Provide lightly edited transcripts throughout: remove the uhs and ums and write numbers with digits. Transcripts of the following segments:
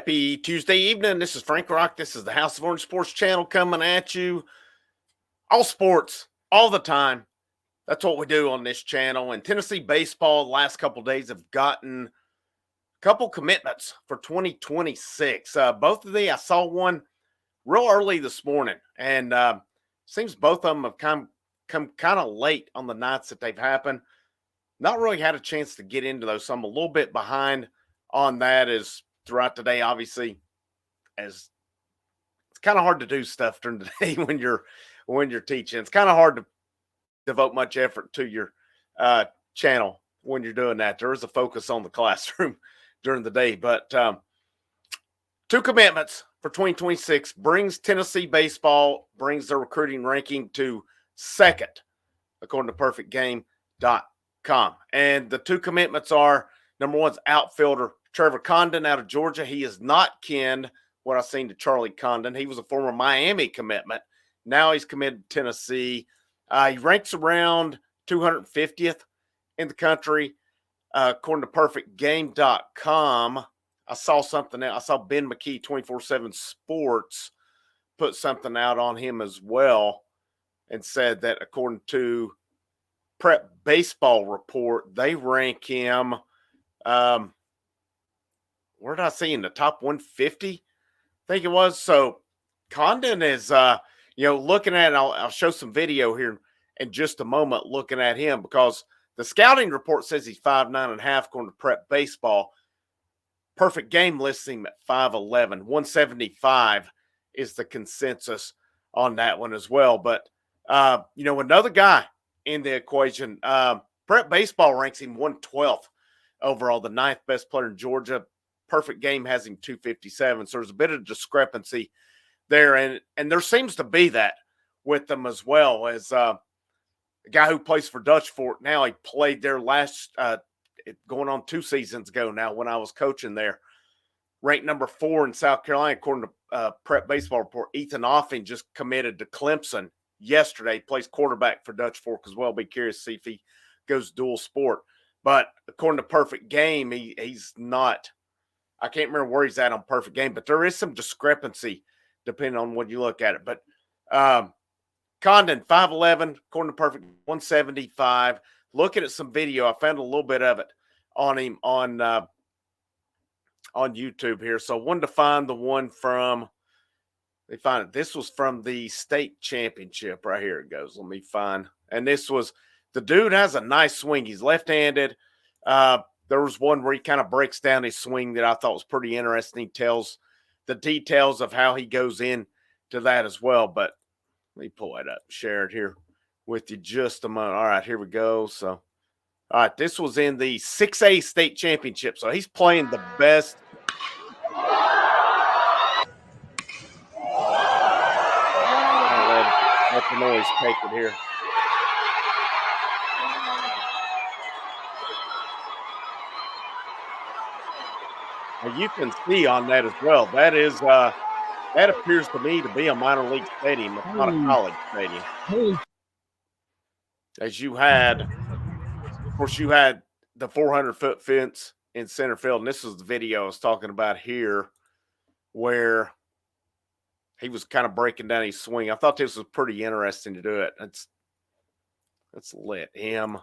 Happy Tuesday evening. This is Frank Rock. This is the House of Orange Sports channel coming at you. All sports, all the time. That's what we do on this channel. And Tennessee baseball, the last couple of days have gotten a couple commitments for 2026. Both of these, I saw one real early this morning. And seems both of them have come kind of late on the nights that they've happened. Not really had a chance to get into those. So I'm a little bit behind on that as throughout the day, obviously, as it's kind of hard to do stuff during the day when you're teaching. It's kind of hard to devote much effort to your channel when you're doing that. There is a focus on the classroom during the day, but two commitments for 2026 brings Tennessee baseball, brings their recruiting ranking to second, according to perfectgame.com. And the two commitments are, number one's outfielder Trevor Condon out of Georgia. He is not kin what I've seen to Charlie Condon. He was a former Miami commitment. Now he's committed to Tennessee. He ranks around 250th in the country, according to perfectgame.com. I saw something out. I saw Ben McKee, 24/7 Sports, put something out on him as well and said that according to Prep Baseball Report, they rank him where did I see in the top 150? I think it was. So Condon is, looking at it. I'll show some video here in just a moment looking at him because the scouting report says he's 5'9.5" according to Prep Baseball. Perfect Game lists him at 5'11". 175 is the consensus on that one as well. But, another guy in the equation, Prep Baseball ranks him 112th overall, the ninth best player in Georgia. Perfect Game has him 257. So there's a bit of discrepancy there. And there seems to be that with them as well as a guy who plays for Dutch Fork. Now he played there last going on 2 seasons ago now when I was coaching there. Ranked number 4 in South Carolina, according to Prep Baseball Report. Ethan Offing just committed to Clemson yesterday. Plays quarterback for Dutch Fork as well. Be curious to see if he goes dual sport. But according to Perfect Game, he's not – I can't remember where he's at on Perfect Game, but there is some discrepancy depending on what you look at it. But Condon, 5'11", according to Perfect, 175. Looking at some video, I found a little bit of it on him on YouTube here. So I wanted to find the one from – they find it. This was from the state championship. Right here it goes. Let me find. And this was – the dude has a nice swing. He's left-handed. There was one where he kind of breaks down his swing that I thought was pretty interesting. He tells the details of how he goes in to that as well. But let me pull it up, share it here with you just a moment. All right, here we go. So, all right, this was in the 6A state championship. So he's playing the best. Let the noise take it here. Well, you can see on that as well. That is that appears to me to be a minor league stadium. It's not a college stadium. As you had, of course, you had the 400-foot fence in center field. And this is the video I was talking about here where he was kind of breaking down his swing. I thought this was pretty interesting to do it. Let's let him.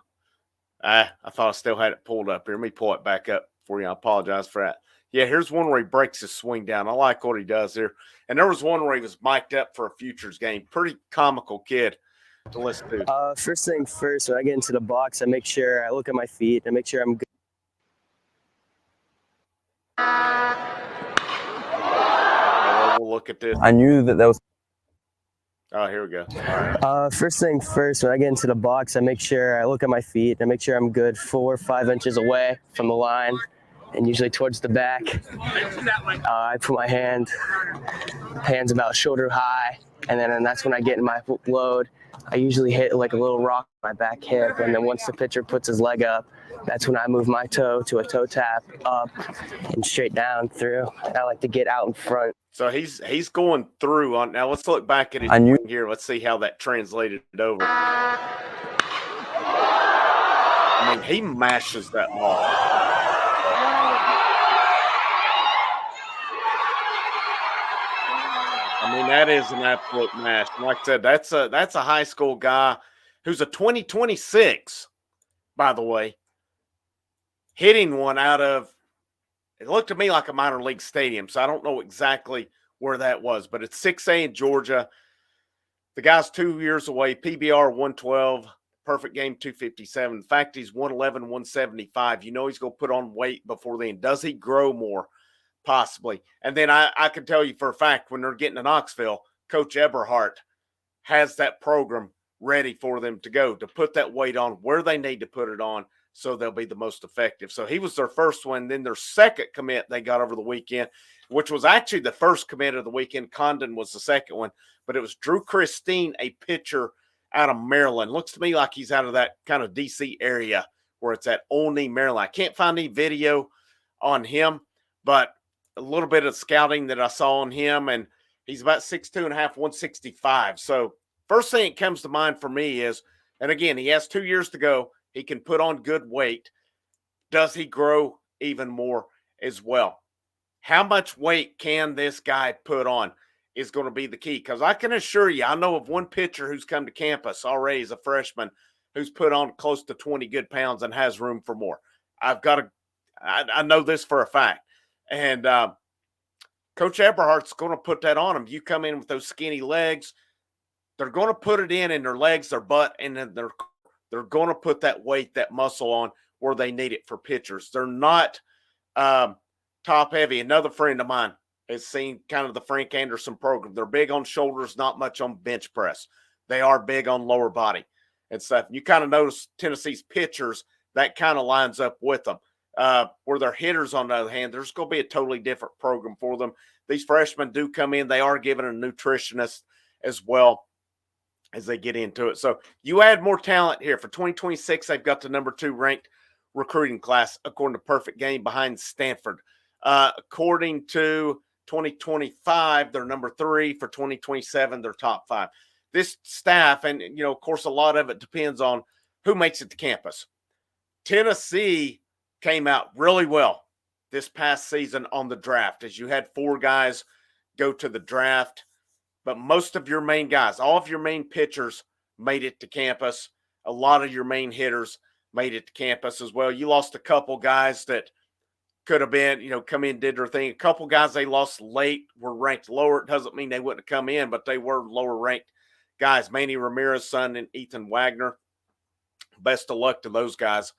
I thought I still had it pulled up here. Let me pull it back up for you. I apologize for that. Yeah, here's one where he breaks his swing down. I like what he does here. And there was one where he was mic'd up for a futures game. Pretty comical kid to listen to. First thing first, when I get into the box, I make sure I look at my feet. I make sure I'm good. We'll look at this. I knew that was. Oh, here we go. All right. First thing first, when I get into the box, I make sure I look at my feet. I make sure I'm good 4 or 5 inches away from the line. And usually towards the back, I put my hands about shoulder high, and then that's when I get in my load. I usually hit like a little rock on my back hip, and then once the pitcher puts his leg up, that's when I move my toe to a toe tap up and straight down through. I like to get out in front. So he's going through on now. Let's look back at his swing here. Let's see how that translated over. I mean, he mashes that ball. I mean, that is an absolute mash. Like I said, that's a high school guy who's a 2026, by the way, hitting one out of it looked to me like a minor league stadium. So I don't know exactly where that was, but it's 6A in Georgia. The guy's 2 years away, PBR 112, perfect game 257. In fact, he's 111, 175. You know he's going to put on weight before then. Does he grow more? Possibly. And then I can tell you for a fact when they're getting to Knoxville, Coach Eberhardt has that program ready for them to go, to put that weight on where they need to put it on so they'll be the most effective. So he was their first one. Then their second commit they got over the weekend, which was actually the first commit of the weekend. Condon was the second one, but it was Drew Christine, a pitcher out of Maryland. Looks to me like he's out of that kind of DC area where it's at Olney, Maryland. I can't find any video on him, but a little bit of scouting that I saw on him, and he's about 6'2 and a half, 165. So first thing that comes to mind for me is, and again, he has 2 years to go. He can put on good weight. Does he grow even more as well? How much weight can this guy put on is going to be the key. Because I can assure you, I know of one pitcher who's come to campus already as a freshman who's put on close to 20 good pounds and has room for more. I know this for a fact. And Coach Eberhardt's going to put that on him. You come in with those skinny legs, they're going to put it in their legs, their butt, and then they're going to put that weight, that muscle on where they need it for pitchers. They're not top heavy. Another friend of mine has seen kind of the Frank Anderson program. They're big on shoulders, not much on bench press. They are big on lower body and stuff. You kind of notice Tennessee's pitchers, that kind of lines up with them. Where their hitters, on the other hand, there's going to be a totally different program for them. These freshmen do come in. They are given a nutritionist as well as they get into it. So you add more talent here. For 2026, they've got the number 2 ranked recruiting class, according to Perfect Game, behind Stanford. According to 2025, they're number 3. For 2027, they're top 5. This staff, and, you know, of course, a lot of it depends on who makes it to campus. Tennessee came out really well this past season on the draft, as you had 4 guys go to the draft, but most of your main guys, all of your main pitchers made it to campus. A lot of your main hitters made it to campus as well. You lost a couple guys that could have been, you know, come in, did their thing. A couple guys they lost late were ranked lower. It doesn't mean they wouldn't have come in, but they were lower ranked guys. Manny Ramirez's son and Ethan Wagner. Best of luck to those guys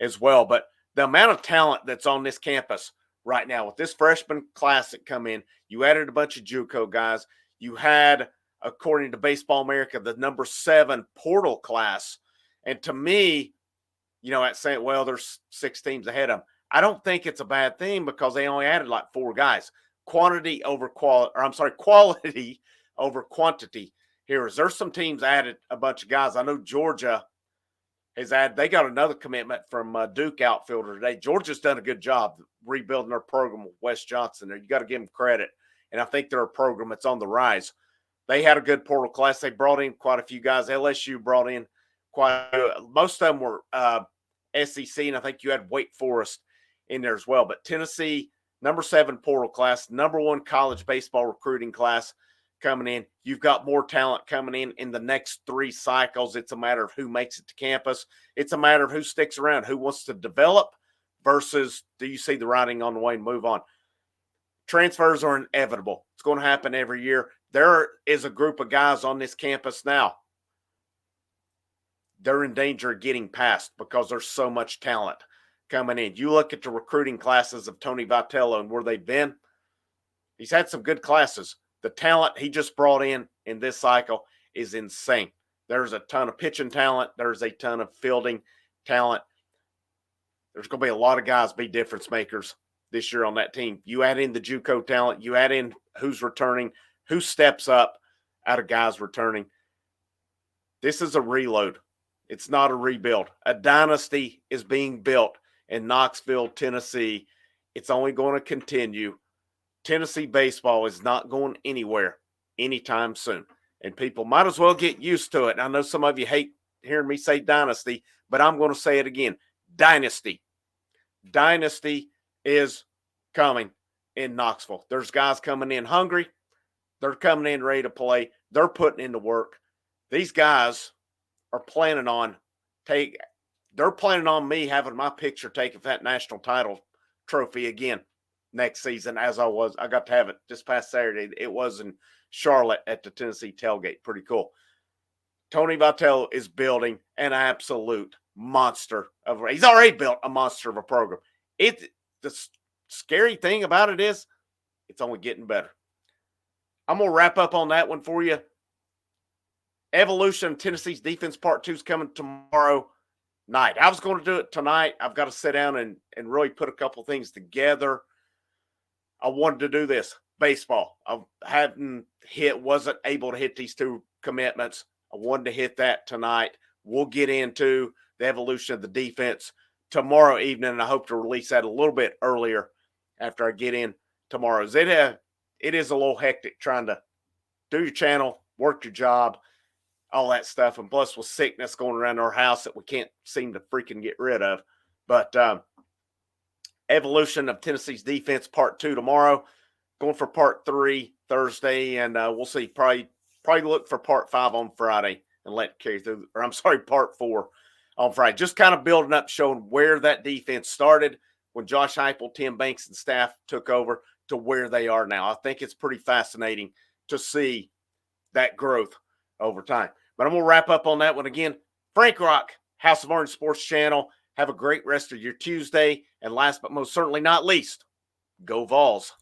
as well. But the amount of talent that's on this campus right now with this freshman class that come in, you added a bunch of JUCO guys. You had, according to Baseball America, the number 7 portal class. And to me, you know, at saying, well, there's 6 teams ahead of them. I don't think it's a bad thing because they only added like 4 guys. Quality over quality over quantity. There's some teams added a bunch of guys. I know Georgia they got another commitment from Duke outfielder today. Georgia's done a good job rebuilding their program with Wes Johnson there. You got to give them credit. And I think they're a program that's on the rise. They had a good portal class. They brought in quite a few guys. LSU brought in most of them were SEC, and I think you had Wake Forest in there as well. But Tennessee, number 7 portal class, number 1 college baseball recruiting class coming in. You've got more talent coming in the next 3 cycles. It's a matter of who makes it to campus. It's a matter of who sticks around, who wants to develop versus do you see the writing on the way and move on. Transfers are inevitable. It's going to happen every year. There is a group of guys on this campus now. They're in danger of getting passed because there's so much talent coming in. You look at the recruiting classes of Tony Vitello and where they've been. He's had some good classes. The talent he just brought in this cycle is insane. There's a ton of pitching talent. There's a ton of fielding talent. There's going to be a lot of guys be difference makers this year on that team. You add in the JUCO talent. You add in who's returning, who steps up out of guys returning. This is a reload. It's not a rebuild. A dynasty is being built in Knoxville, Tennessee. It's only going to continue. Tennessee baseball is not going anywhere anytime soon. And people might as well get used to it. And I know some of you hate hearing me say dynasty, but I'm going to say it again. Dynasty. Dynasty is coming in Knoxville. There's guys coming in hungry. They're coming in ready to play. They're putting in the work. These guys are planning on they're planning on me having my picture taken for that national title trophy again next season, as I got to have it this past Saturday. It was in Charlotte at the Tennessee tailgate. Pretty cool. Tony Vitello is building an absolute monster he's already built a monster of a program. The scary thing about it is it's only getting better. I'm going to wrap up on that one for you. Evolution of Tennessee's defense part 2 is coming tomorrow night. I was going to do it tonight. I've got to sit down and really put a couple things together. I wanted to do this. Baseball. I wasn't able to hit these 2 commitments. I wanted to hit that tonight. We'll get into the evolution of the defense tomorrow evening, and I hope to release that a little bit earlier after I get in tomorrow. It is a little hectic trying to do your channel, work your job, all that stuff, and plus with sickness going around our house that we can't seem to freaking get rid of. But evolution of Tennessee's defense part 2 tomorrow, going for part 3 Thursday, and we'll see. Probably look for part 5 on Friday and let it carry through. Or I'm sorry, part 4 on Friday. Just kind of building up, showing where that defense started when Josh Heupel, Tim Banks, and staff took over to where they are now. I think it's pretty fascinating to see that growth over time. But I'm going to wrap up on that one again. Frank Rock, House of Orange Sports Channel. Have a great rest of your Tuesday. And last but most certainly not least, go Vols.